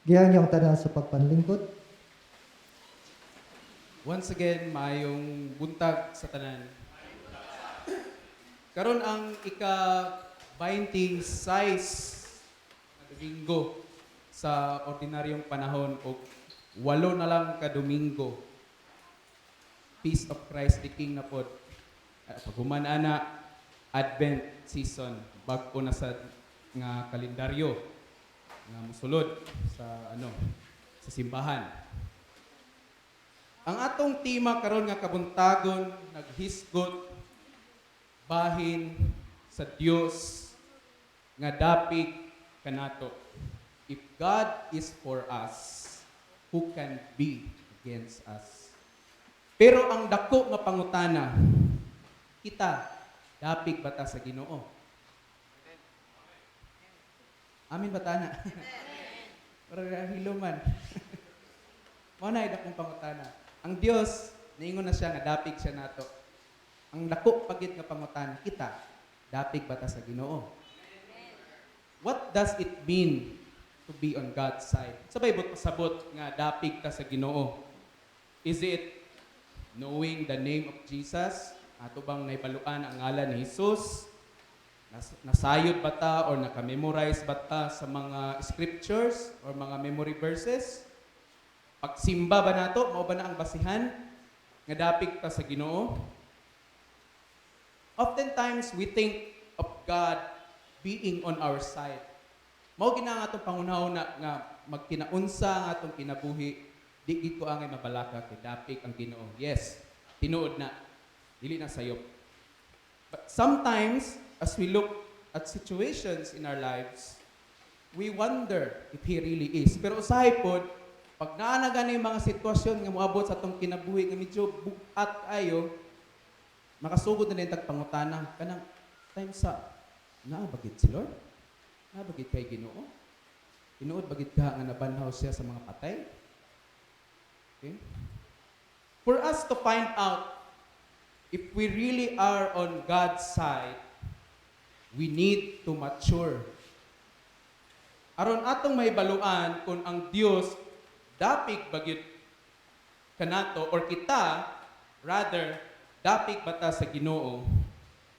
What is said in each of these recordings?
Giyan yung tanan sa pagpanlingkod. Once again, maayong buntag sa tanan. Karon ang ika-26 na Domingo sa ordinaryong panahon o 8 na lang ka Domingo. Peace of Christ the King na pod. Paghuman ana Advent season, bag-o na sa nga kalendaryo nga musulod sa sa simbahan. Ang atong tema karon nga kabuntagon naghisgot bahin sa Dios nga dapig kanato. If God is for us, who can be against us? Pero ang dako nga pangutana, kita dapig bata sa Ginoo? Amin batana. Para hiluman. Mao na dakong pangutana. Ang Dios niingon na siya nga dapig siya nato. Ang dako pagit nga pangutana, kita dapig bata sa Ginoo? What does it mean to be on God's side? Sabay pasabot nga dapig ta sa Ginoo. Is it knowing the name of Jesus? Ato bang naibaluan ang ngalan ni Jesus? Nasayod ba ta or nakamemorize ba ta sa mga scriptures or mga memory verses? Pagsimba ba nato, mao ba na ang basihan nga dapig ta sa Ginoo? Oftentimes we think of God being on our side. Mao gina nga atong pangunahon nga magkinaunsa nga atong kinabuhi, di gid ko angay mabalaka kay dapig ang Ginoo. Yes, tinuod na. Dili na sayop. But sometimes as we look at situations in our lives, we wonder if He really is. Pero usahay pod, pag naa na gani mga sitwasyon nga moabot sa atong kinabuhi nga medyo bugat ayo, makasugod na din tagpangutana kanang time sa naabagid si Lord? Naabagid kay Ginoo? Tinuod bagid ka nga nabanhaw siya sa mga patay? Okay? For us to find out if we really are on God's side, we need to mature. Aron atong mahibaluan kung ang Dios dapig bagyud kanato or kita rather dapig bata sa Ginoo,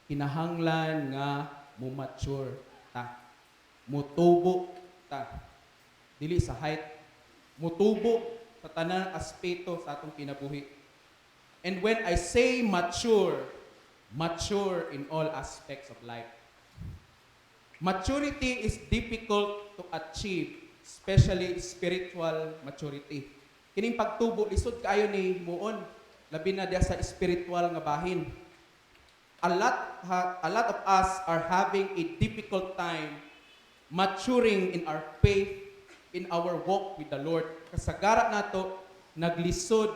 kinahanglan nga mo-mature ta. Mutubo ta. Dili sa height, mutubo sa tanang aspeto sa atong kinabuhi. And when I say mature, mature in all aspects of life. Maturity is difficult to achieve, especially spiritual maturity. Kining pagtubo lisod kaayo ni muon, labi na dia sa spiritual nga bahin. A lot of us are having a difficult time maturing in our faith, in our walk with the Lord. Kasagara nato naglisod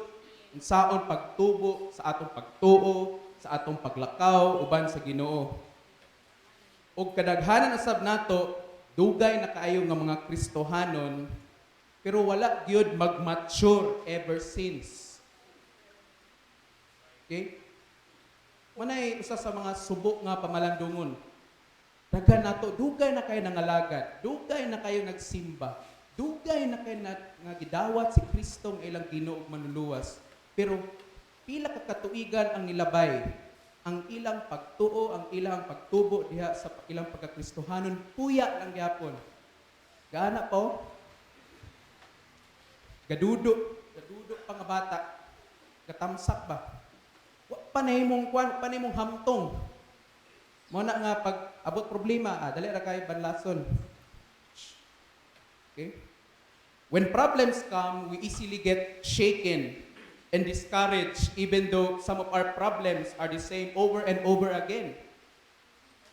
unsaon pagtubo sa atong pagtuo, sa atong paglakaw uban sa Ginoo. Og kadaghanan usab nato dugay na kaayo nga mga Kristohanon pero wala gyud mag-mature ever since. Okay? Manay usa sa mga subok nga pamalandungon. Daghan nato dugay na kayo nangalagad, dugay na kayo nagsimba, dugay na kayo nga gidawat si Kristo nga ilang Ginoo ug manluluwas. Pero pila ka katuigan ang nilabay, ang ilang pagtuo, ang ilang pagtubo diha sa ilang pagkakristohanon, puya lang gyapon. Gaana po? Gadudo pa nga bata. Katamsak ba? Panay mong hamtong. Mao na nga pag abot problema, dali ra kay banlason. Okay? When problems come, we easily get shaken and discouraged even though some of our problems are the same over and over again.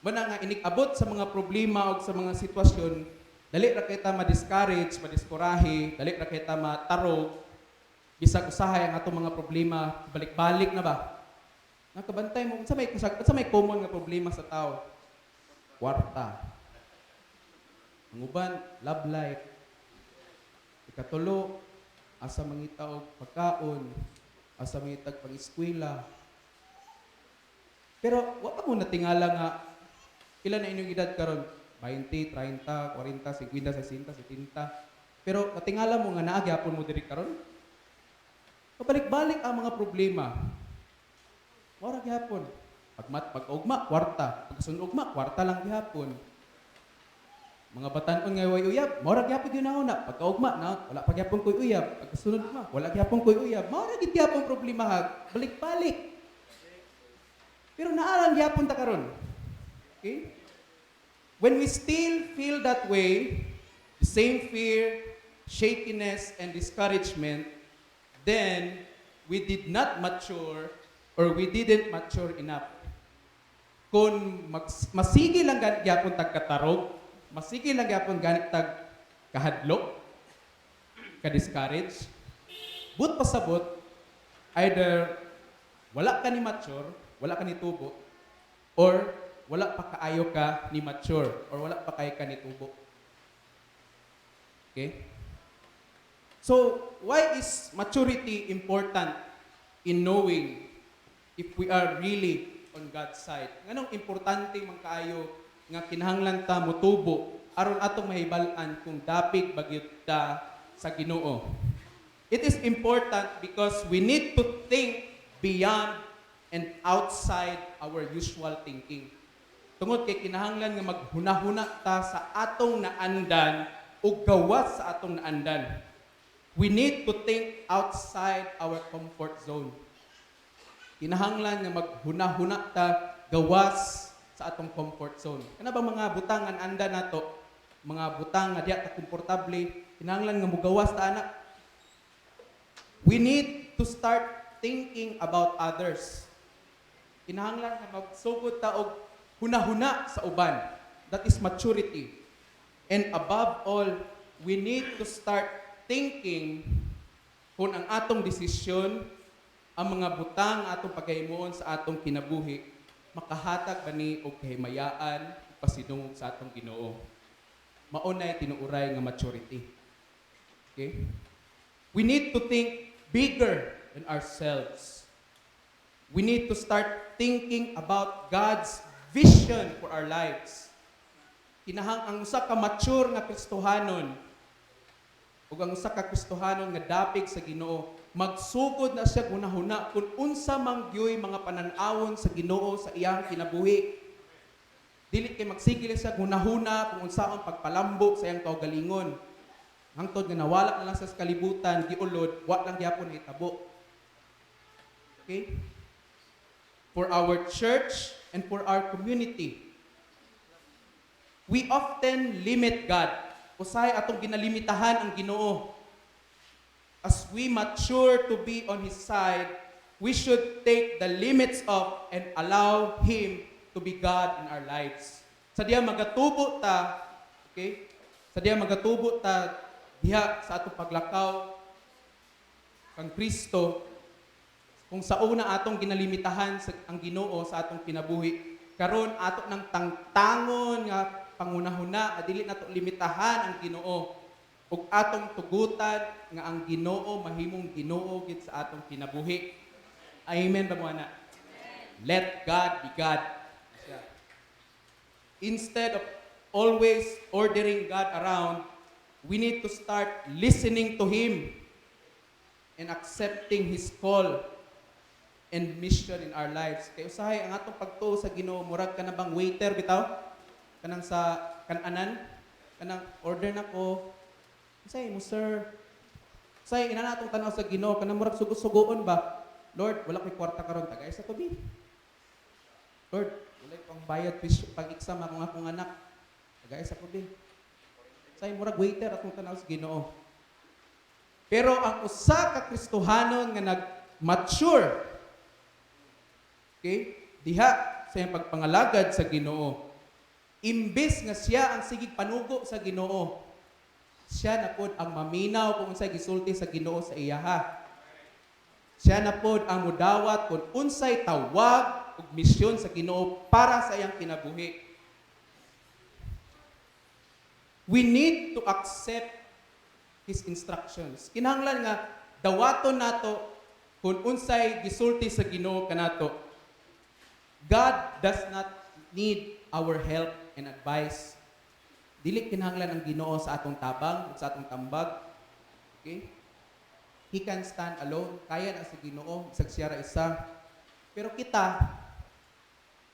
Muna nga inig-abot sa mga problema o sa mga sitwasyon, dali ra kita ma-discourage, ma-diskorahe, dali ra kita mataro, bisag usahay ang atong mga problema, balik-balik na ba? Nakabantay mo, sa may common nga problema sa tao? Kwarta. Ang uban, love life. Ikatulo, asa mangita og pagkaon, asa mangitag pang-eskwela. Pero wa pa mo natingala nga pila na inyong edad karon? 20, 30, 40, 50, 60, 70. Pero katingala mo nga naa gyapon mo diri karon. Pabalik-balik ang mga problema. Mora gyapon. Pag-ugma, kwarta. Pagkasunod ugma, kwarta lang gyapon. Mga batan-on nga way uyab, mora gyapon gyud na pagkaugma na wala pa gyapon koy uyab, pagkasunod ma wala gyapon koy uyab. Mora gid gyapon problema ha, balik-balik. Pero naalang gyapon ta karon. Okay? When we still feel that way, the same fear, shakiness and discouragement, then we did not mature or we didn't mature enough. Kung masigi lang gyapon tag katarog, masigi lang gyapon ganit tag kahadlok, ka-discourage, but pasabot, either wala ka ni mature, wala ka ni tubo, or wala pa kaayo ka ni mature, or wala pa kayo ka ni tubo. Okay? So, why is maturity important in knowing if we are really on God's side? Nganong importante man kaayo nga kinahanglan ta motubo aron atong mahibal-an kung dapig bagyod ta sa Ginoo. It is important because we need to think beyond and outside our usual thinking. Tungod kay kinahanglan nga maghuna-huna ta sa atong naandan ug gawas sa atong naandan. We need to think outside our comfort zone. Kinahanglan nga maghuna-huna ta gawas sa atong comfort zone. Kana ba mga butang nga anda nato, mga butang nga diya ta komportable, kinahanglan nga mugawas ta anak. We need to start thinking about others. Kinahanglan nga magsugod ta og huna-huna sa uban. That is maturity. And above all, we need to start thinking kung ang atong desisyon, ang mga butang atong paghimuon sa atong kinabuhi, makahatag ba ni og kahimayaan pasidungog sa atong Ginoo. Maunay tinuuray nga maturity. Okay? We need to think bigger than ourselves. We need to start thinking about God's vision for our lives. Ang usa ka mature nga Kristohanon ug ang usa ka Kristohanon nga dapig sa Ginoo, magsugod na siya hunahuna kung unsa man gyoy mga panan-awon sa Ginoo sa iyang kinabuhi. Dili kay magsigil siya hunahuna kung unsa ang pagpalambo sa iyang kaugalingon. Hangtod nga nawala na lang sa kalibutan, giulod, wa lang gyapon hitabo. Okay? For our church and for our community, we often limit God. Usahay atong ginalimitahan ang Ginoo. As we mature to be on His side, we should take the limits off and allow Him to be God in our lives. Sa diya magatubo ta, okay? Sa diya magatubo ta diha sa atong paglakaw kang Kristo, kung sa una atong ginalimitahan ang Ginoo sa atong kinabuhi, karon ato nang tangtangon nga pangunahuna, dili nato limitahan ang Ginoo ug atong tugutan nga ang Ginoo mahimong Ginoo gid sa atong kinabuhi. Amen ba mo ana? Let God be God. Instead of always ordering God around, we need to start listening to Him and accepting His call and mission in our lives. Kay usahay ang atong pagtuo sa Ginoo, murag ka na bang waiter bitaw? Kanang sa kananan, kanang order na ko. Say mo sir. Say ina natong tanaw sa Ginoo, kanang murag sugo-sugoon ba? Lord, wala koy kwarta karon tagay sa tubi. Lord, wala pang bayad pag-exam akong anak. Tagay sa tubi. Say murag waiter atong tanaw sa Ginoo. Pero ang usa ka Kristohanon nga nag-mature, okay, diha sa iyang pagpangalagad sa Ginoo, imbes nga siya ang sigig panugo sa Ginoo, siya na pod ang maminaw kung unsay gisulti sa Ginoo sa iyaha. Siya na pod ang mudawat kung unsay tawag ug misyon sa Ginoo para sa iyang kinabuhi. We need to accept His instructions. Kinahanglan nga dawaton nato kung unsay gisulti sa Ginoo kanato. God does not need our help and advice. Dili kinahanglan ang Ginoo sa atong tabang, sa atong tambag. Okay? He can stand alone. Kaya na sa Ginoo, isag siya ra isa. Pero kita,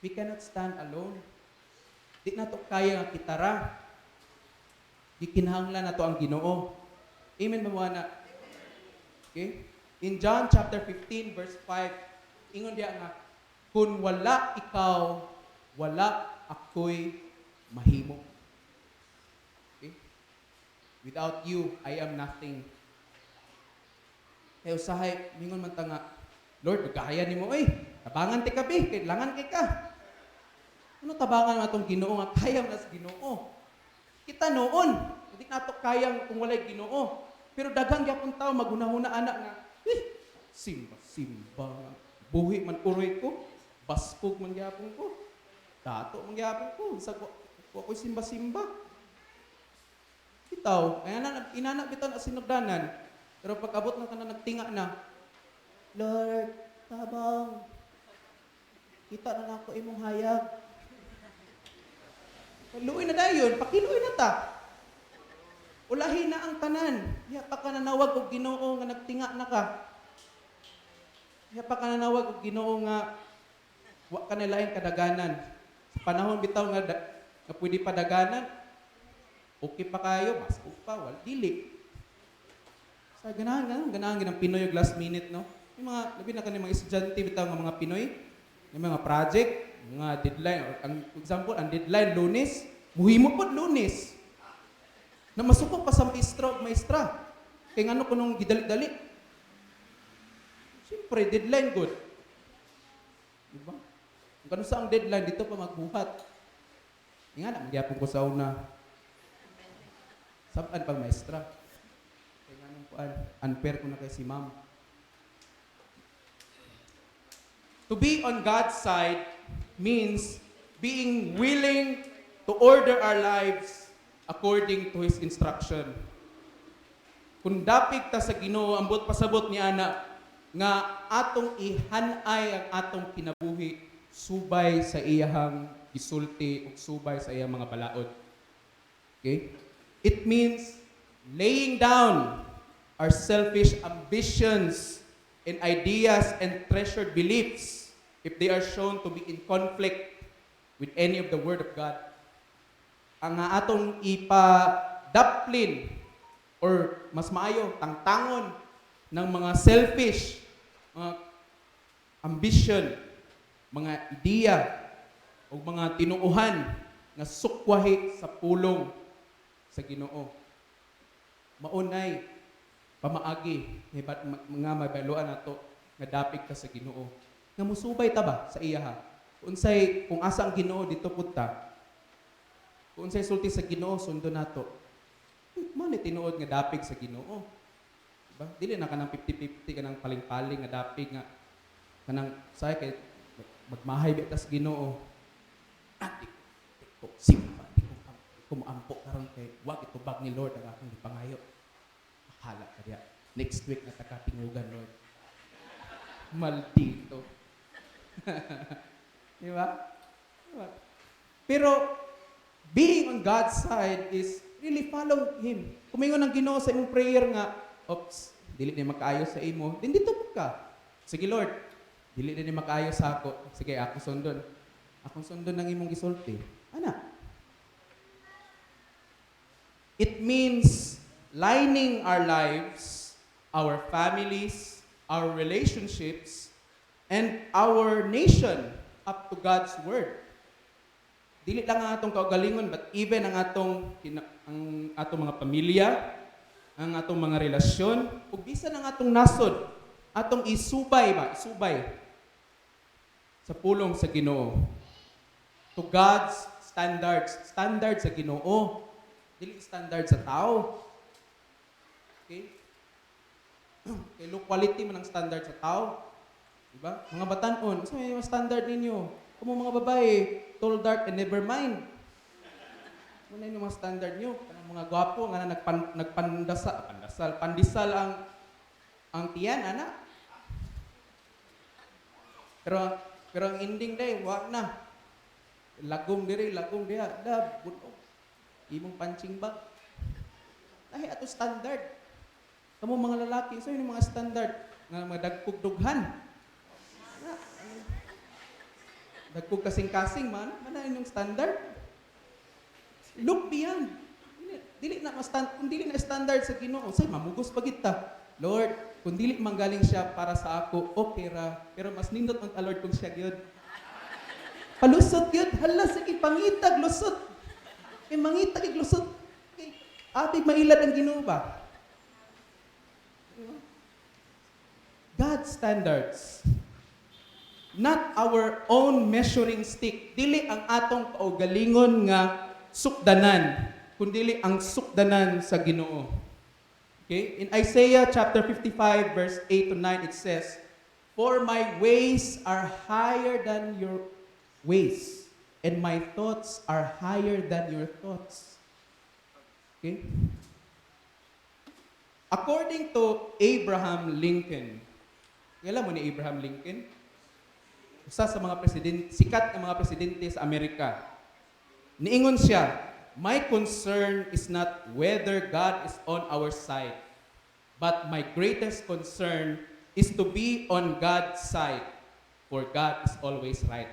we cannot stand alone. Di na to kaya nga kita ra. Di kinahanglan na to ang Ginoo. Amen ba mo na? Okay? In John chapter 15 verse 5, ingon diya nga, kung wala ikaw, wala ako'y mahimo. Okay? Without you, I am nothing. Kaya usahay, mingon man ta nga, Lord, magkahaya ni mo, tabangan ti kabi, kailangan kay ka. Ano tabangan mo itong Ginoo nga kaya mo sa Ginoo? Kita noon, hindi nato kayang kung walay Ginoo. Pero daghang gyapon tao magunahuna anak nga, simba. Buhi man uroy ko, baskog man gyapon ko. Dato man gyapon ko, sa ko simba. Bitaw, kaya na inanak bitaw na sinugdanan. Pero pag-abot na ka na nagtinga na, Lord, tabang. Kita na lang ako imong hayag. Luoy na dayon, pakiluoy na ta. Ulahin na ang tanan. Diya pa ka nanawag og Ginoo nga nagtinga na ka. Diya pa ka nanawag og Ginoo nga wa ka nilaing kadaganan. Sa panahon bitaw nga pwede pa daganan, okay pa kayo, basko pa, wal dili. Sa ganahan ng Pinoy yung last minute, no? Yung mga, labi na kanil mga estudyante bitaw nga mga Pinoy, yung mga project, mga deadline, ang example, ang deadline, Lunes, muhimo po Lunes. Na masukok pa sa maestra. Kaya nga ko nung gidali-dali. Siyempre, deadline good. Diba? Kung kano sa ang deadline, dito pa magbuhat. Nga na, magyapon ko sa una. Sabaan pang maestra. Kaya nga nung unfair ko na kay si ma'am. To be on God's side means being willing to order our lives according to His instruction. Kung dapig ta sa Ginoo, ambot pasabot ni ana nga atong ihanay ang atong kinabuhi subay sa iyahang gisulti ug subay sa iyang mga balaod. Okay? It means laying down our selfish ambitions and ideas and treasured beliefs if they are shown to be in conflict with any of the Word of God. Ang atong ipadaplin or mas maayo, tangtangon ng mga selfish, mga ambition, mga ideya o mga tinuuhan nga sukwahi sa pulong sa Ginoo. Maunay pamaagi mga mabaluan nato nga dapig ka sa Ginoo. Nga musubay ta ba sa iya ha? Kung asa ang Ginoo dito pud ta. Kung unsay sulti sa Ginoo sundo nato. Mao ni tinuod nga dapig sa Ginoo. Diba? Dili na kanang 50-50 kanang paling-paling nga dapig nga kanang say kay magmahay bitas Ginoo. Di ko simpa, di ko maampo karon kay wag itubag ni Lord ang akong gipangayo. Hala ka diya. Next week na takatingugan, Lord. Maldito. Diba? Pero being on God's side is really follow Him. Kumingon ang Ginoo sa imong prayer nga, oops, dili na makaayo sa imo, din dito ka. Sige Lord, dili na makaayo sa ako. Sige, ako sundon. Akong sundon ng imong gisulti. Ana? It means lining our lives, our families, our relationships, and our nation up to God's Word. Dili lang ang atong kaugalingon, but even ang atong mga pamilya, ang atong mga relasyon, ug bisan ang atong nasod, atong isubay sa pulong sa Ginoo. To God's standards sa Ginoo. Dili standard sa tao. Okay? Kay low quality man ang standard sa tao. Diba? Mga batanon, sa may standard ninyo. Kung mga babae, tall, dark, and never mind. Ano na yung mga standard nyo? Kanang mga gwapo, nga na pandisal ang tiyan, anak. Pero ang ending day, wag na. Lagom diha, bunog. imong punching bag. Lahi ato standard. Kamo mga lalaki, so yung mga standard nga mga dagkog dughan. Dagkog kasing-kasing man inyong standard. Look beyond. Dili na kung dili na standard sa Ginoo, say mamugos pa kita. Lord, kung dili manggaling siya para sa ako, okay ra. Pero mas nindot ang Lord kung siya gyud. Palusot gyud, hala sige pangitag lusot. Kay mangitag ig lusot. Kay abig mailad ang Ginoo ba? God's standards. Not our own measuring stick. Dili ang atong kaugalingon nga sukdanan, kundi ang sukdanan sa Ginoo. Okay? In Isaiah chapter 55 verse 8 to 9 it says, "For my ways are higher than your ways, and my thoughts are higher than your thoughts." Okay? According to Abraham Lincoln, alam mo ni Abraham Lincoln? Isa sa mga sikat na mga presidente sa Amerika. Niingon siya, "My concern is not whether God is on our side, but my greatest concern is to be on God's side, for God is always right."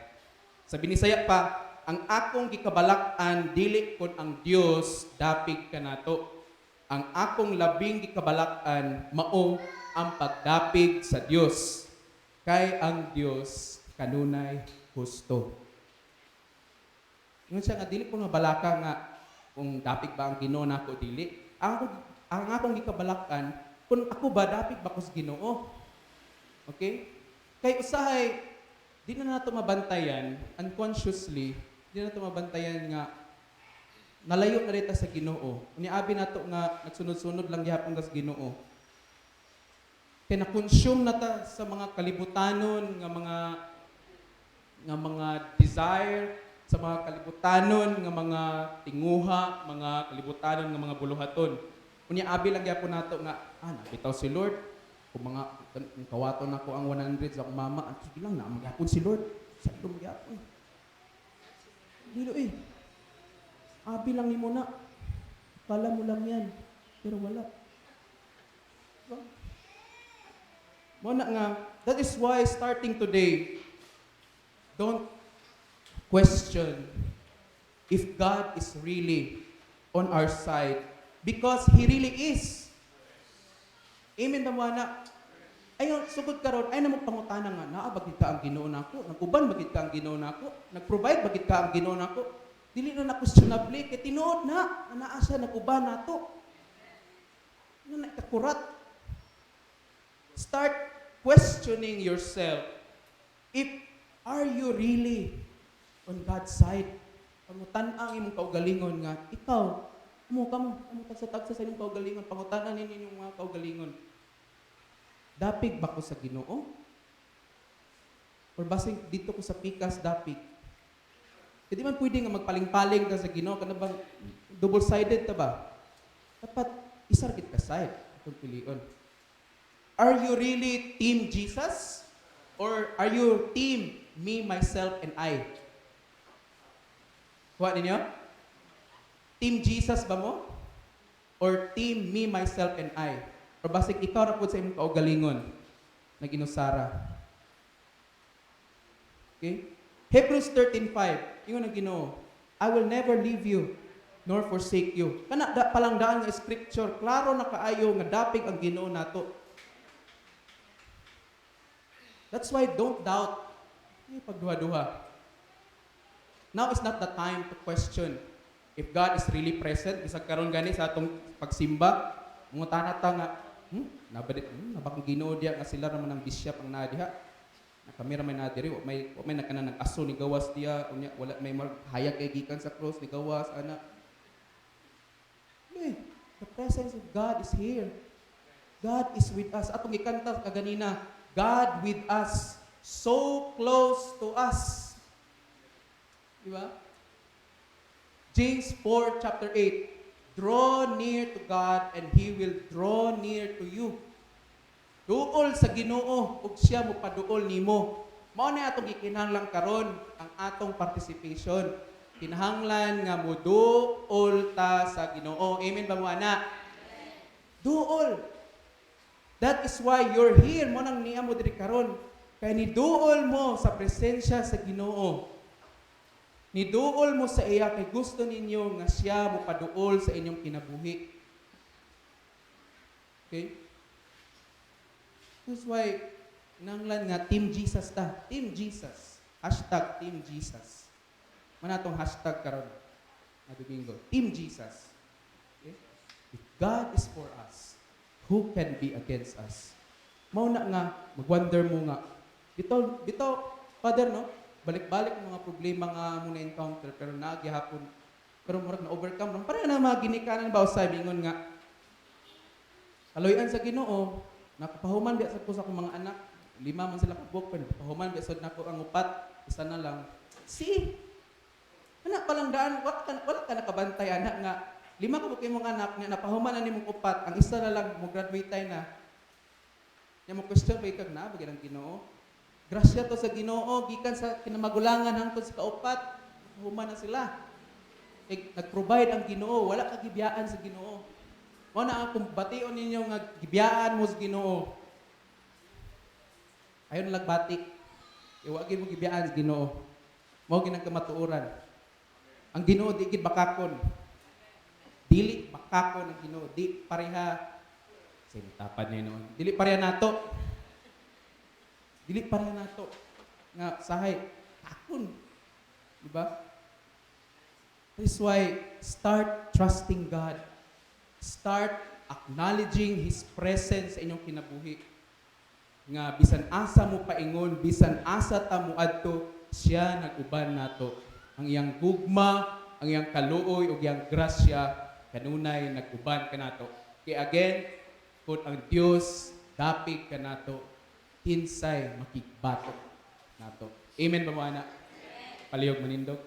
Sa Binisaya pa, ang akong gikabalak-an dili kon ang Dios dapig kanato. Ang akong labing gikabalak-an mao ang pagdapig sa Dios. Kay ang Dios kanunay husto. Ingon siya nga dili ko nga balaka nga kung dapig ba ang Ginoo nako dili. Ang akong gikabalak-an kung ako ba dapig ba ko sa Ginoo. Okay? Kay usahay di na nato mabantayan unconsciously, di na nato mabantayan nga nalayo na rita sa Ginoo. Uniabi nato nga nagsunod-sunod lang gihapon sa Ginoo. Kay na-consume na ta sa mga kalibutanon nga mga desire, sa mga kalibutanon nga mga tinguha, mga kalibutanon nga mga buluhaton. Unya abi lang gyapon nato nga nabitaw si Lord. Kung kawaton nako ang 100 sa akong mama, sige lang na magyapon si Lord. Sa dum gyapon. Dilo abi lang nimo na. Kala mo lang yan, pero wala. Diba? Muna nga, that is why starting today, don't question if God is really on our side, because He really is. Amen ba na? Ayon, sugod karon ay namang pangutana nga, naabagid ka ang Ginoo nako, naguban bagid ka ang Ginoo nako, nagprovide bagid ka ang Ginoo nako. Dili na questionable kay tinuod na naa siya naguban nato. Ano na kakurat? Start questioning yourself. If are you really on God's side? Pangutan-ang imong kaugalingon nga, ikaw, kamo tagsa-tagsa sa imong kaugalingon, pangutanan ninyo yung mga kaugalingon. Dapig ba ko sa Ginoo? Or basig dito ko sa pikas dapig? Hindi man pwede nga magpaling-paling ka sa Ginoo, kana bang double-sided ta ba? Dapat isargit ka side itong pilion. Are you really team Jesus? Or are you team me, myself, and I? Kuha ninyo? Team Jesus ba mo? Or team me, myself, and I? Or basig ikaw ra pud sa imong kaugalingon na ginusara. Okay? Hebrews 13:5. Ingon ang Ginoo, I will never leave you nor forsake you. Kana palang daan nga scripture, klaro na kaayo nga dapig ang Ginoo nato. That's why don't doubt. Pagduha-duha. Now is not the time to question if God is really present. Bisag karon gani sa atong pagsimba, mungutana ta nga, nabakang Ginoo diya nga sila raman ang bishop ang nadiha. Nakamira may nadiri, may nagkana nag-aso ni gawas diya, unya wala may hayag kay gikan sa cross ni gawas ana. The presence of God is here. God is with us. Atong gikanta kaganina, God with us, so close to us. Diba? James 4 chapter 8, draw near to God and He will draw near to you. Duol sa Ginoo ug siya mo paduol nimo. Mao na atong gikinahanglan karon ang atong participation. Kinahanglan nga mo duol ta sa Ginoo. Amen ba mo ana? Duol. That is why you're here. Mo nang niya mo diri karon. Kaya ni duol mo sa presensya sa Ginoo. Ni duol mo sa iya kay gusto ninyo nga siya mo paduol sa inyong kinabuhi. Okay? That's why nanglan nga Team Jesus ta. Team Jesus. Hashtag Team Jesus. Manatong hashtag karon na Domingo. Team Jesus. Okay? If God is for us, who can be against us? Mao na nga, mag-wonder mo nga. Dito, Father, no? Balik-balik ang mga problema nga mo na-encounter, pero naagihapon, pero murag na-overcome lang. Para na mga ginikanan ba, usay, bingon nga, kaloyan sa Ginoo, nakapahuman biya sa po sa akong mga anak, 5 man sila kabuk, pero nakapahuman biya sa nako ang upat, isa na lang. See, anak pa lang daan, wala ka nakabantay, anak nga, 5 kabuk mong anak, nga napahuman na ni mong upat, ang isa na lang, mo graduate tayo na. Yan mo question ba ikag na, bagay ng Ginoo? Grasya to sa Ginoo, gikan sa kinamagulangan hangtod sa kaupat, napahuman na sila. Nag-provide ang Ginoo, wala ka gibiyaan sa Ginoo. Mao na ang bation ninyo nga gibiyaan mo sa Ginoo. Ayon lang bati. Iwagi mo gibiyaan sa Ginoo. Mao ginang kamatuoran. Ang Ginoo di gid bakakon. Dili bakakon ang Ginoo, di pareha sintapan niya noon. Dili pareha nato. Dili pareha nato. Nga sahay akon. Di ba? That's why start trusting God. Start acknowledging His presence sa inyong kinabuhi. Nga bisan asa mo paingon, bisan asa ta mo adto, siya nag-uban nato. Ang iyang gugma, ang iyang kaluoy ug iyang grasya kanunay nag-uban kanato. Kaya again, kung ang Dios dapig kanato, Kinsay makigbatok nato. Amen ba mo ana? Palihog manindog.